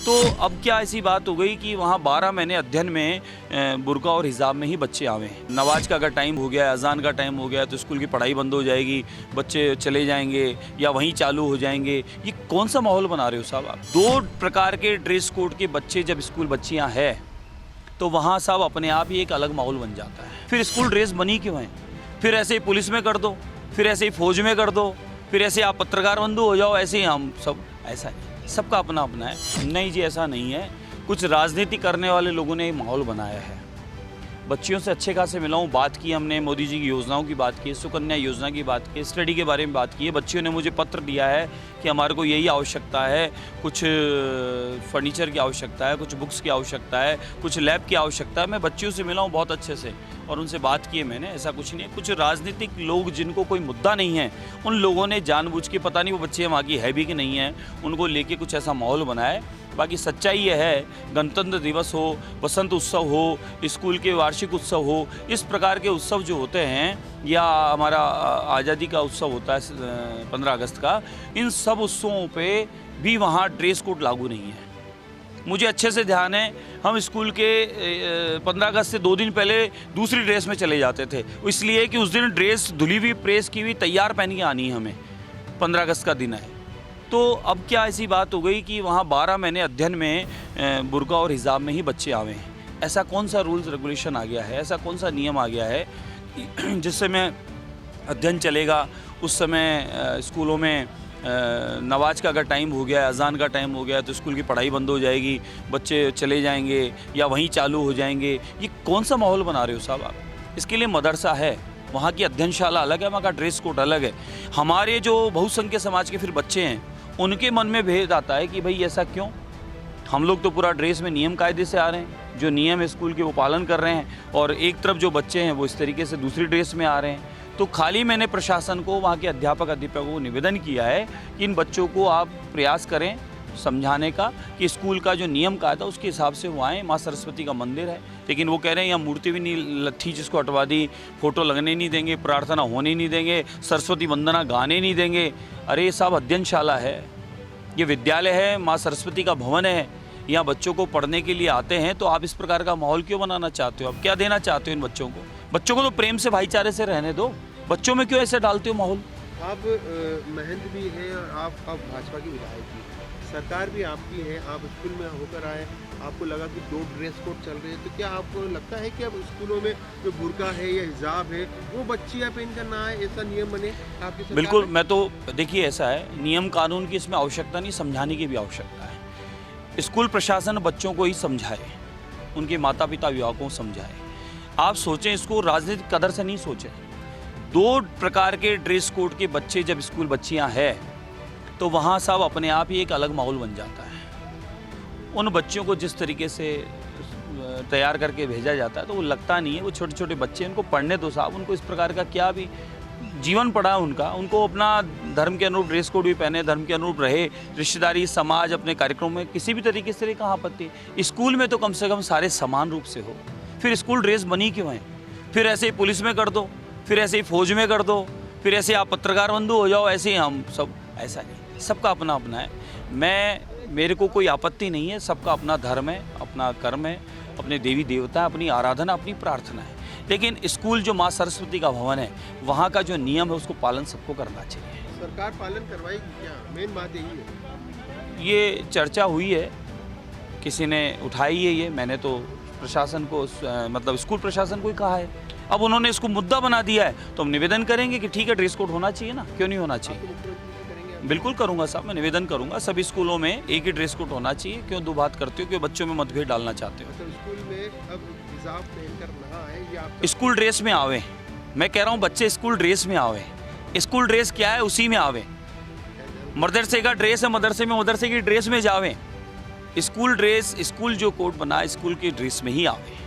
तो अब क्या ऐसी बात हो गई कि वहाँ 12 महीने अध्ययन में बुर्का और हिजाब में ही बच्चे आवे। नमाज का अगर टाइम हो गया, अजान का टाइम हो गया तो स्कूल की पढ़ाई बंद हो जाएगी, बच्चे चले जाएंगे या वहीं चालू हो जाएंगे। ये कौन सा माहौल बना रहे हो साहब आप? 2 प्रकार के ड्रेस कोड के बच्चे जब स्कूल बच्चियाँ हैं तो वहाँ साहब अपने आप ही एक अलग माहौल बन जाता है। फिर स्कूल ड्रेस बनी क्यों है? फिर ऐसे ही पुलिस में कर दो, फिर ऐसे ही फौज में कर दो, फिर ऐसे आप पत्रकार बंधु हो जाओ, ऐसे ही हम सब। ऐसा नहीं, सबका अपना अपना है। नहीं जी, ऐसा नहीं है। कुछ राजनीति करने वाले लोगों ने माहौल बनाया है। बच्चियों से अच्छे खासे मिला हूँ, बात की हमने, मोदी जी की योजनाओं की बात की, सुकन्या योजना की बात की, स्टडी के बारे में बात की है। बच्चियों ने मुझे पत्र दिया है कि हमारे को यही आवश्यकता है, कुछ फर्नीचर की आवश्यकता है, कुछ बुक्स की आवश्यकता है, कुछ लैब की आवश्यकता है। मैं बच्चियों से मिला हूँ बहुत अच्छे से और उनसे बात की है मैंने। ऐसा कुछ नहीं है। कुछ राजनीतिक लोग जिनको कोई मुद्दा नहीं है, उन लोगों ने जानबूझ के, पता नहीं वो बच्चे वहाँ की है भी कि नहीं है, उनको लेके कुछ ऐसा माहौल बनाया है। बाकी सच्चाई ये है, गणतंत्र दिवस हो, वसंत उत्सव हो, स्कूल के वार्षिक उत्सव हो, इस प्रकार के उत्सव जो होते हैं, या हमारा आज़ादी का उत्सव होता है 15 अगस्त का, इन सब उत्सवों पे भी वहाँ ड्रेस कोड लागू नहीं है। मुझे अच्छे से ध्यान है, हम स्कूल के 15 अगस्त से 2 दिन पहले दूसरी ड्रेस में चले जाते थे, इसलिए कि उस दिन ड्रेस धुली हुई, प्रेस की हुई, तैयार पहन के आनी है हमें। 15 अगस्त का दिन है। तो अब क्या ऐसी बात हो गई कि वहाँ 12 महीने अध्ययन में बुर्का और हिजाब में ही बच्चे आवे हैं। ऐसा कौन सा रूल्स रेगुलेशन आ गया है, ऐसा कौन सा नियम आ गया है जिस समय अध्ययन चलेगा उस समय स्कूलों में नमाज का अगर टाइम हो गया, अजान का टाइम हो गया तो स्कूल की पढ़ाई बंद हो जाएगी, बच्चे चले जाएंगे या वहीं चालू हो जाएंगे। ये कौन सा माहौल बना रहे हो साहब आप? इसके लिए मदरसा है, वहाँ की अध्ययनशाला अलग है, वहाँ का ड्रेस कोड अलग है। हमारे जो बहुसंख्यक समाज के फिर बच्चे हैं, उनके मन में भेद आता है कि भाई ऐसा क्यों? हम लोग तो पूरा ड्रेस में नियम कायदे से आ रहे हैं, जो नियम है स्कूल के वो पालन कर रहे हैं, और एक तरफ जो बच्चे हैं वो इस तरीके से दूसरी ड्रेस में आ रहे हैं। तो खाली मैंने प्रशासन को, वहाँ के अध्यापकों को निवेदन किया है कि इन बच्चों को आप प्रयास करें समझाने का कि स्कूल का जो नियम कायदा उसके हिसाब से वो आएँ। माँ सरस्वती का मंदिर है, लेकिन वो कह रहे हैं यहाँ मूर्ति भी नहीं लत्थी जिसको हटवा दी, फ़ोटो लगने नहीं देंगे, प्रार्थना होने नहीं देंगे, सरस्वती वंदना गाने नहीं देंगे। अरे साहब, अध्ययनशाला है, ये विद्यालय है, माँ सरस्वती का भवन है, यहाँ बच्चों को पढ़ने के लिए आते हैं। तो आप इस प्रकार का माहौल क्यों बनाना चाहते हो? आप क्या देना चाहते हो इन बच्चों को? बच्चों को तो प्रेम से, भाईचारे से रहने दो, बच्चों में क्यों ऐसे डालते हो माहौल? आप महंत भी हैं और आप भाजपा की विधायक भी, सरकार भी आपकी है, आप स्कूल में होकर आए, आपको लगा कि 2 ड्रेस कोड चल रहे हैं, तो क्या आपको लगता है कि अब स्कूलों में जो बुर्का है या हिजाब है वो बच्चियाँ पहन कर ना आए, ऐसा नियम बने आपकी सरकार? बिल्कुल। मैं तो देखिए, ऐसा है, नियम कानून की इसमें आवश्यकता नहीं, समझाने की भी आवश्यकता है। स्कूल प्रशासन बच्चों को ही समझाए, उनके माता पिता अभिभावकों को समझाए। आप सोचें, इसको राजनीतिक कदर से नहीं सोचें। 2 प्रकार के ड्रेस कोड के बच्चे जब स्कूल बच्चियाँ हैं तो वहाँ साहब अपने आप ही एक अलग माहौल बन जाता है। उन बच्चों को जिस तरीके से तैयार करके भेजा जाता है तो वो लगता नहीं है, वो छोटे छोटे बच्चे, उनको पढ़ने दो साहब। उनको इस प्रकार का क्या भी जीवन पड़ा है उनका, उनको अपना धर्म के अनुरूप ड्रेस कोड भी पहने, धर्म के अनुरूप रहे, रिश्तेदारी, समाज, अपने कार्यक्रम में किसी भी तरीके से कहाँ आपत्ति। स्कूल में तो कम से कम सारे समान रूप से हो। फिर स्कूल ड्रेस बनी क्यों है? फिर ऐसे ही पुलिस में कर दो, फिर ऐसे ही फौज में कर दो, फिर ऐसे आप पत्रकार बंधु हो जाओ, ऐसे ही हम सब। ऐसा नहीं, सबका अपना अपना है। मेरे को कोई आपत्ति नहीं है, सबका अपना धर्म है, अपना कर्म है, अपने देवी देवता है, अपनी आराधना, अपनी प्रार्थना है। लेकिन स्कूल जो माँ सरस्वती का भवन है, वहाँ का जो नियम है उसको पालन सबको करना चाहिए। सरकार पालन करवाएगी क्या? मेन बात यही है। ये चर्चा हुई है, किसी ने उठाई है ये, मैंने तो प्रशासन को, मतलब स्कूल प्रशासन को ही कहा है। अब उन्होंने इसको मुद्दा बना दिया है तो हम निवेदन करेंगे कि ठीक है, ड्रेस कोड होना चाहिए ना, क्यों नहीं होना चाहिए? बिल्कुल करूंगा साहब, मैं निवेदन करूंगा सभी स्कूलों में एक ही ड्रेस कोड होना चाहिए। क्यों 2 बात करते हो? क्यों बच्चों में मतभेद डालना चाहते हो? तो स्कूल में अब हिजाब पहनकर ना आए या आप स्कूल ड्रेस में आवे। मैं कह रहा हूँ बच्चे स्कूल ड्रेस में आवे। स्कूल ड्रेस क्या है, उसी में आवे। मदरसे का ड्रेस है, मदरसे में मदरसे की ड्रेस में जावे। स्कूल ड्रेस, स्कूल जो कोड बना है, स्कूल की ड्रेस में ही आवे।